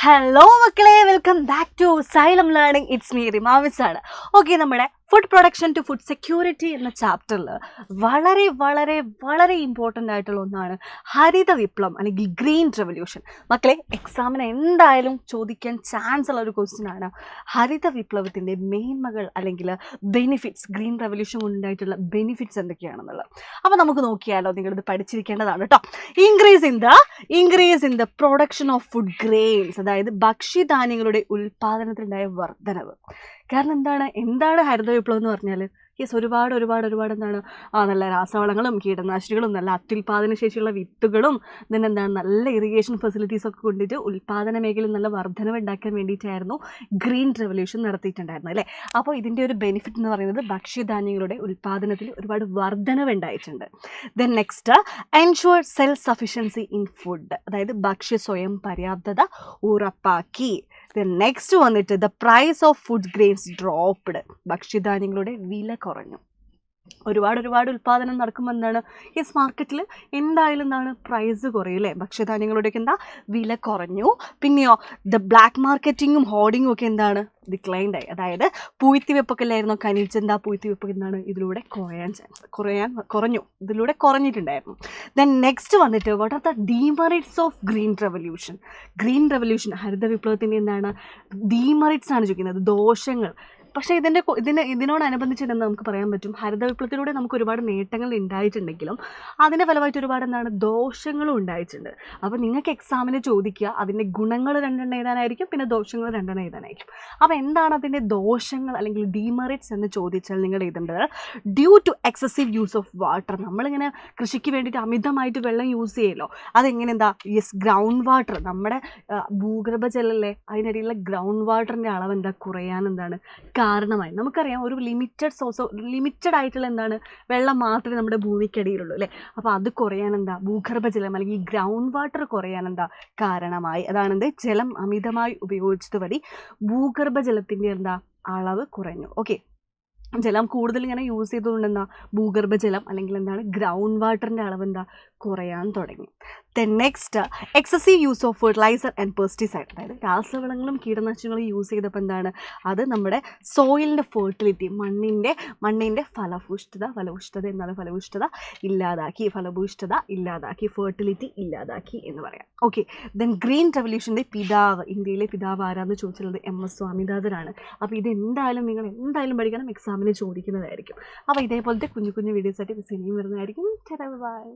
Hello മക്കളെ, welcome back to Xylem learning. It's me റിമാവിസ് ആണ്. ഓക്കെ, നമ്മുടെ food production to food security എന്ന ചാപ്റ്ററിൽ വളരെ വളരെ വളരെ ഇമ്പോർട്ടൻ്റ് ആയിട്ടുള്ള ഒന്നാണ് ഹരിത വിപ്ലവം അല്ലെങ്കിൽ ഗ്രീൻ റെവല്യൂഷൻ. മക്കളെ, എക്സാമിന് എന്തായാലും ചോദിക്കാൻ ചാൻസ് ഉള്ള ഒരു ക്വസ്റ്റ്യൻ ആണ് ഹരിത വിപ്ലവത്തിൻ്റെ മേന്മകൾ അല്ലെങ്കിൽ ബെനിഫിറ്റ്സ്, ഗ്രീൻ റെവല്യൂഷൻ കൊണ്ടുണ്ടായിട്ടുള്ള ബെനിഫിറ്റ്സ് എന്തൊക്കെയാണെന്നുള്ളത്. അപ്പോൾ നമുക്ക് നോക്കിയാലോ, നിങ്ങളിത് പഠിച്ചിരിക്കേണ്ടതാണ് കേട്ടോ. Increase in the production of food grains, അതായത് ഭക്ഷ്യധാന്യങ്ങളുടെ ഉൽപ്പാദനത്തിലുണ്ടായ വർധനവ്. കാരണം എന്താണ് ഹരിത വിപ്ലവം എന്ന് പറഞ്ഞാൽ, ഒരുപാട് എന്താണ് നല്ല രാസവളങ്ങളും കീടനാശിനികളും നല്ല അത്യുൽപാദന ശേഷിയുള്ള വിത്തുകളും എന്താണ് നല്ല ഇറിഗേഷൻ ഫെസിലിറ്റീസൊക്കെ കൊണ്ടിട്ട് ഉൽപ്പാദന മേഖലയിൽ നല്ല വർധനവ് ഉണ്ടാക്കാൻ വേണ്ടിയിട്ടായിരുന്നു ഗ്രീൻ റെവല്യൂഷൻ നടത്തിയിട്ടുണ്ടായിരുന്നു അല്ലേ. അപ്പോൾ ഇതിൻ്റെ ഒരു ബെനിഫിറ്റ് എന്ന് പറയുന്നത് ഭക്ഷ്യധാന്യങ്ങളുടെ ഉൽപ്പാദനത്തിൽ ഒരുപാട് വർധനവ് ഉണ്ടായിട്ടുണ്ട്. Then next, ensure self sufficiency in food, അതായത് ഭക്ഷ്യ സ്വയം പര്യാപ്തത ഉറപ്പാക്കി. ദെൻ നെക്സ്റ്റ് വന്നിട്ട് the price of food grains dropped, ഭക്ഷ്യധാന്യങ്ങളുടെ വില കുറഞ്ഞു. ഒരുപാട് ഉൽപ്പാദനം നടക്കുമ്പോൾ എന്താണ് മാർക്കറ്റിൽ എന്തായാലും പ്രൈസ് കുറയും അല്ലേ. ഭക്ഷ്യധാന്യങ്ങളുടെയൊക്കെ വില കുറഞ്ഞു. പിന്നെയോ ദ ബ്ലാക്ക് മാർക്കറ്റിങ്ങും ഹോർഡിങ്ങും ഒക്കെ ഡിക്ലൈൻഡ് ആയി. അതായത് പൂഴ്ത്തിവെപ്പൊക്കെ അല്ലായിരുന്നോ, പൂഴ്ത്തിവെപ്പൊക്കെ ഇതിലൂടെ കുറഞ്ഞിട്ടുണ്ടായിരുന്നു. ദെൻ നെക്സ്റ്റ് വന്നിട്ട് what are the demerits of green revolution ഹരിത വിപ്ലവത്തിൻ്റെ ഡീമെറിറ്റ്സ് ആണ് ചോദിക്കുന്നത്, ദോഷങ്ങൾ. പക്ഷേ ഇതിനോടനുബന്ധിച്ച് നമുക്ക് പറയാൻ പറ്റും, ഹരിത വിപ്ലവത്തിലൂടെ നമുക്ക് ഒരുപാട് നേട്ടങ്ങൾ ഉണ്ടായിട്ടുണ്ടെങ്കിലും അതിൻ്റെ ഫലമായിട്ട് ഒരുപാട് ദോഷങ്ങളും ഉണ്ടായിട്ടുണ്ട്. അപ്പോൾ നിങ്ങൾക്ക് എക്സാമിന് ചോദിക്കുക, അതിൻ്റെ ഗുണങ്ങൾ 2 എഴുതാനായിരിക്കും, പിന്നെ ദോഷങ്ങൾ 2 എഴുതാനായിരിക്കും. അപ്പോൾ എന്താണ് അതിൻ്റെ ദോഷങ്ങൾ അല്ലെങ്കിൽ ഡീമെറിറ്റ്സ് എന്ന് ചോദിച്ചാൽ നിങ്ങൾ എഴുതേണ്ടത് due to excessive use of water. നമ്മളിങ്ങനെ കൃഷിക്ക് വേണ്ടിയിട്ട് അമിതമായിട്ട് വെള്ളം യൂസ് ചെയ്യുമല്ലോ, അതെങ്ങനെ ഗ്രൗണ്ട് വാട്ടർ, നമ്മുടെ ഭൂഗർഭജലല്ലേ, അതിനിടയിലുള്ള ഗ്രൗണ്ട് വാട്ടറിൻ്റെ അളവ് കുറയാൻ കാരണമായി. നമുക്കറിയാം, ഒരു ലിമിറ്റഡ് ആയിട്ടുള്ള വെള്ളം മാത്രമേ നമ്മുടെ ഭൂമിക്കടിയിലുള്ളൂ അല്ലേ. അപ്പോൾ അത് കുറയാൻ ഭൂഗർഭജലം അല്ലെങ്കിൽ ഗ്രൗണ്ട് വാട്ടർ കുറയാൻ കാരണമായി. അതാണ് ജലം അമിതമായി ഉപയോഗിച്ചത് വഴി ഭൂഗർഭജലത്തിൻ്റെ അളവ് കുറഞ്ഞു. ഓക്കെ, ജലം കൂടുതൽ ഇങ്ങനെ യൂസ് ചെയ്തുകൊണ്ട് ഭൂഗർഭജലം അല്ലെങ്കിൽ ഗ്രൗണ്ട് വാട്ടറിൻ്റെ അളവ് കുറയാൻ തുടങ്ങി. Then next, excessive use of fertiliser and pesticide, അതായത് രാസവളങ്ങളും കീടനാശിനികളും യൂസ് ചെയ്തപ്പോൾ അത് നമ്മുടെ സോയിലിൻ്റെ ഫെർട്ടിലിറ്റി, മണ്ണിൻ്റെ ഫലഭൂയിഷ്ഠത ഇല്ലാതാക്കി, ഫെർട്ടിലിറ്റി ഇല്ലാതാക്കി എന്ന് പറയാം. ഓക്കെ, ദെൻ ഗ്രീൻ റെവല്യൂഷൻ്റെ ഇന്ത്യയിലെ പിതാവ് ആരാന്ന് ചോദിച്ചിട്ടുള്ളത് MS സ്വാമിനാഥനാണ്. അപ്പോൾ ഇതെന്തായാലും നിങ്ങൾ പഠിക്കണം, എക്സാമിന് ചോദിക്കുന്നതായിരിക്കും. അപ്പോൾ ഇതേപോലത്തെ കുഞ്ഞു വീഡിയോസ് ആയിട്ട് ഇനിയും വരുന്നതായിരിക്കും. ബൈ.